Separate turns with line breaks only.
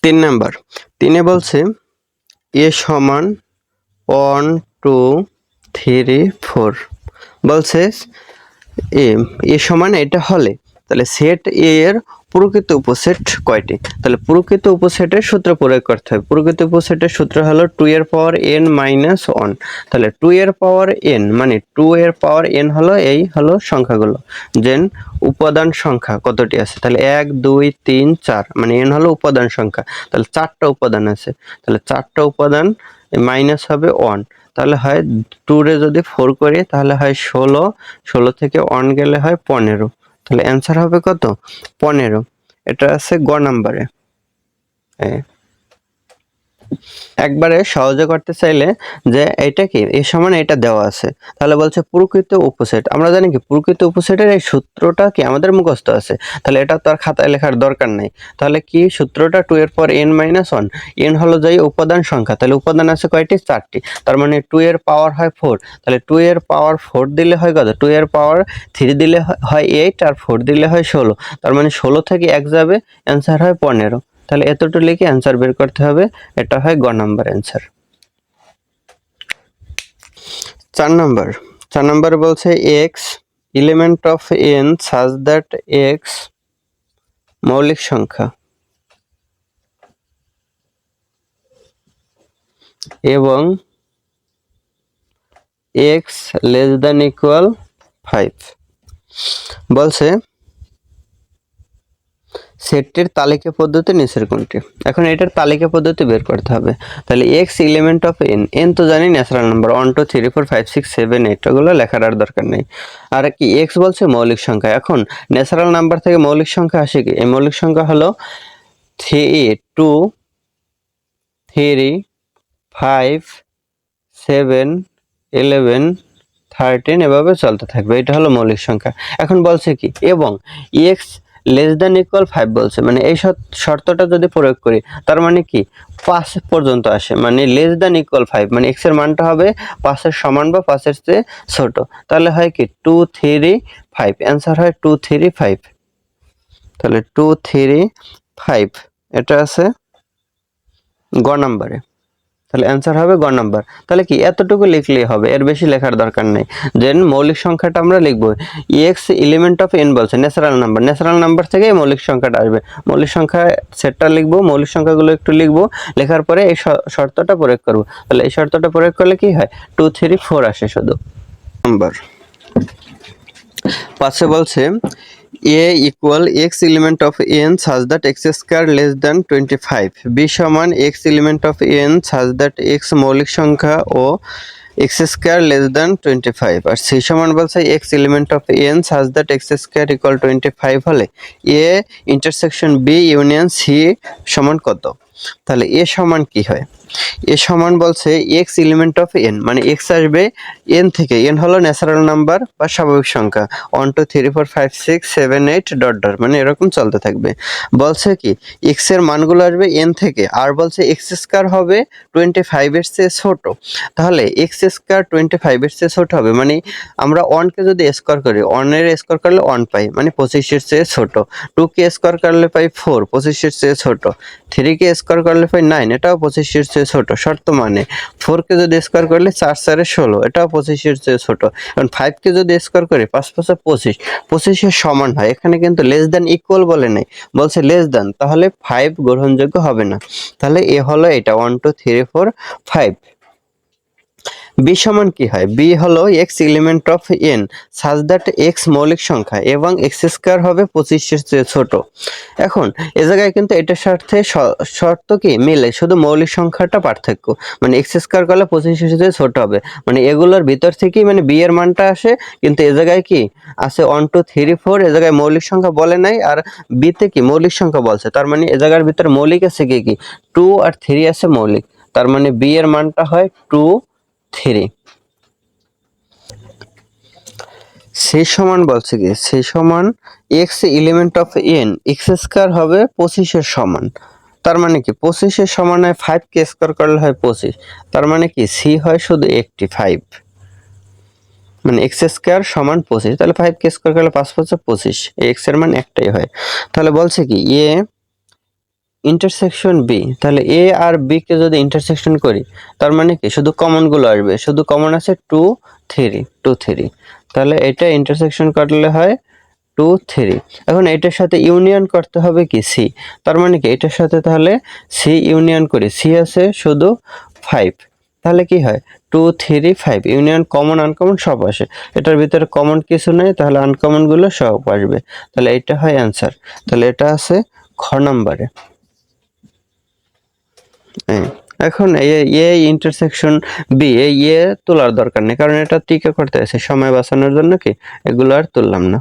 3 number, 3 বলছে এ সমান 1 2 3 4 বলছে এ সমান এটা হলে তাহলে সেট এ এর প্রকৃত উপসেট কয়টি? তাহলে প্রকৃত উপসেটের সূত্র প্রয়োগ করতে হবে। প্রকৃত উপসেটের সূত্র হলো 2 এর পাওয়ার n মাইনাস 1। তাহলে 2 এর পাওয়ার n মানে 2 এর পাওয়ার n হলো এই হলো সংখ্যাগুলো, যেন উপাদান সংখ্যা কতটি আছে। তাহলে 1 2 3 4 মানে n হলো উপাদান সংখ্যা। তাহলে 4টা উপাদান আছে, তাহলে 4টা উপাদান মাইনাস হবে 1। তাহলে হয় 2 রে যদি 4 করি তাহলে হয় 16, 16 থেকে 1 গেলে হয় 15। তাহলে অ্যান্সার হবে কত? 15। এটা আছে গ নাম্বারে। একবারে সহজে করতে চাইলে যে এটা কি এ সমান এটা দেওয়া আছে, তাহলে বলছে প্রকৃত উপসেট। আমরা জানি কি প্রকৃত উপসেটের এই সূত্রটা কি আমাদের মুখস্থ আছে, তাহলে এটা তো আর খাতায় লেখার দরকার নাই। তাহলে কি সূত্রটা 2 এর পর n মাইনাস 1, n হলো যাই উপাদান সংখ্যা, তাহলে উপাদান আছে কয়টি? 4টি। তার মানে 2 এর পাওয়ার হয় 4, তাহলে 2 এর পাওয়ার 4 দিলে হয় কত? 2 এর পাওয়ার 3 দিলে হয় 8 আর 4 দিলে হয় 16। তার মানে 16 থেকে 1 যাবে, অ্যান্সার হয় 15। তাহলে এতটুকু লিখে অ্যান্সার বের করতে হবে। এটা হয় গ নাম্বার অ্যান্সার। 4 নাম্বার, 4 নাম্বার বলছে x element of n such that x মৌলিক সংখ্যা এবং x লেস দ্যান ইকুয়াল 5 বলছে সেটটির তালিকা পদ্ধতি নিচের কোনটি? এখন এটার তালিকা পদ্ধতি বের করতে হবে। তাহলে x element of n, n তো জানি ন্যাচারাল নাম্বার 1 2 3 4 5 6 7 8, এগুলো লেখার আর দরকার নেই। আর কি x বলছে মৌলিক সংখ্যা। এখন ন্যাচারাল নাম্বার থেকে মৌলিক সংখ্যা আসে কি? এই মৌলিক সংখ্যা হলো 3 2 3 5 7 11 13 এভাবে চলতে থাকবে, এটা হলো মৌলিক সংখ্যা। এখন বলছে কি এবং x লেস দ্যান ইকুয়াল 5 বলছে, মানে এই শর্তটা যদি প্রয়োগ করি তার মানে কি 5 পর্যন্ত আসে, মানে লেস দ্যান ইকুয়াল 5 মানে x এর মানটা হবে 5 এর সমান বা 5 এর চেয়ে ছোট। তাহলে হয় কি 2 3 5, অ্যান্সার হয় 2 3 5। তাহলে 2 3 5 এটা আছে গ নাম্বারে। তাহলে অ্যান্সার হবে গ নাম্বার। তাহলে কি এতটুকু লিখলেই হবে, এর বেশি লেখার দরকার নেই। দেন মৌলিক সংখ্যাটা আমরা লিখবো x এলিমেন্ট অফ n বলছে ন্যাচারাল নাম্বার, ন্যাচারাল নাম্বার থেকে মৌলিক সংখ্যাটা আসবে। মৌলিক সংখ্যা সেটটা লিখবো, মৌলিক সংখ্যাগুলো একটু লিখবো, লেখার পরে এই শর্তটা প্রয়োগ করব। তাহলে এই শর্তটা প্রয়োগ করলে কি হয় 2 3 4 আসে শুধু নাম্বার। পাশে বলছে a equal x element of n such that x square less than 25, b সমান x element of n such that x মৌলিক সংখ্যা ও x square less than 25, আর c সমান বলছে x element of n such that x square equal 25 হলে a intersection b union c সমান কত? তাহলে a সমান কি হয়? a সমান বলছে x এলিমেন্ট অফ n, মানে x আসবে n থেকে, n হলো ন্যাচারাল নাম্বার বা স্বাভাবিক সংখ্যা 1 2 3 4 5 6 7 8 ডট ডট, মানে এরকম চলতে থাকবে। বলছে কি x এর মানগুলো আসবে n থেকে, আর বলছে x স্কয়ার হবে 25 এর চেয়ে ছোট। তাহলে x স্কয়ার 25 এর চেয়ে ছোট হবে, মানে আমরা 1 কে যদি স্কয়ার করি 1 এর স্কয়ার করলে 1 পাই, মানে 25 এর চেয়ে ছোট। 2 কে স্কয়ার করলে পাই 4, 25 এর চেয়ে ছোট। 3 কে স্কয়ার করলে পাই 9, এটাও 25 এর চেয়ে ছোট। শর্ত মানে 4 কে যদি স্কয়ার করলে 4 4 এ 16, এটাও 25 এর চেয়ে ছোট। এখন 5 কে যদি স্কয়ার করি 5 5 এ 25, 25 এর সমান হয়। এখানে কিন্তু লেস দ্যান ইকুয়াল বলে নাই, বলছে লেস দ্যান, তাহলে 5 গ্রহণযোগ্য হবে না। তাহলে এ হলো এটা 1 2 3 4 5। b সমান কি হয়? b হলো x element of n such that x মৌলিক সংখ্যা এবং x স্কয়ার হবে 25 এর চেয়ে ছোট। এখন এই জায়গায় কিন্তু এটার সাথে শর্ত কি মিলে, শুধু মৌলিক সংখ্যাটা পার্থক্য, মানে x স্কয়ার করলে 25 এর চেয়ে ছোট হবে, মানে এগুলোর ভিতর থেকেই মানে b এর মানটা আসে। কিন্তু এই জায়গায় কি আছে 1 2 3 4, এই জায়গায় মৌলিক সংখ্যা বলে নাই, আর b তে কি মৌলিক সংখ্যা বলছে। তার মানে এই জায়গার ভিতর মৌলিক আছে কি কি 2 আর 3 আছে মৌলিক, তার মানে b এর মানটা হয় 2 3। সেই সমান বলছে কি সেই সমান x element of n, x square হবে 25 এর সমান। তার মানে কি 25 এর সমান হয় 5 কে স্কয়ার করলে হয় 25, তার মানে কি c হয় শুধু একটি 5, মানে x স্কয়ার সমান 25। তাহলে 5 কে স্কয়ার করলে 5 5 25, x এর মান একটাই হয়। তাহলে বলছে কি a ইন্টারসেকশন বি, তাহলে এ আর বি কে যদি ইন্টারসেকশন করি তার মানে কি শুধু কমন গুলো আসবে, শুধু কমন আছে 2 3, তাহলে এটা ইন্টারসেকশন করলে হয় 2 3। এখন এটার সাথে ইউনিয়ন করতে হবে কি সি, তার মানে কি এটার সাথে তাহলে সি ইউনিয়ন করি, সি আছে শুধু 5, তাহলে কি হয় 2 3 5, ইউনিয়ন কমন আনকমন সব আসে, এটার ভিতরে কমন কিছু নেই, তাহলে আনকমন গুলো সব আসবে, তাহলে এটা হয় অ্যান্সার। তাহলে এটা আছে খ নাম্বারে। এখন এ ইন্টারসেকশন বি, এই এ তোলার দরকার নেই, কারণ এটা টিকা করতে আছে, সময় বাঁচানোর জন্য কি এগুলো আর তুললাম না।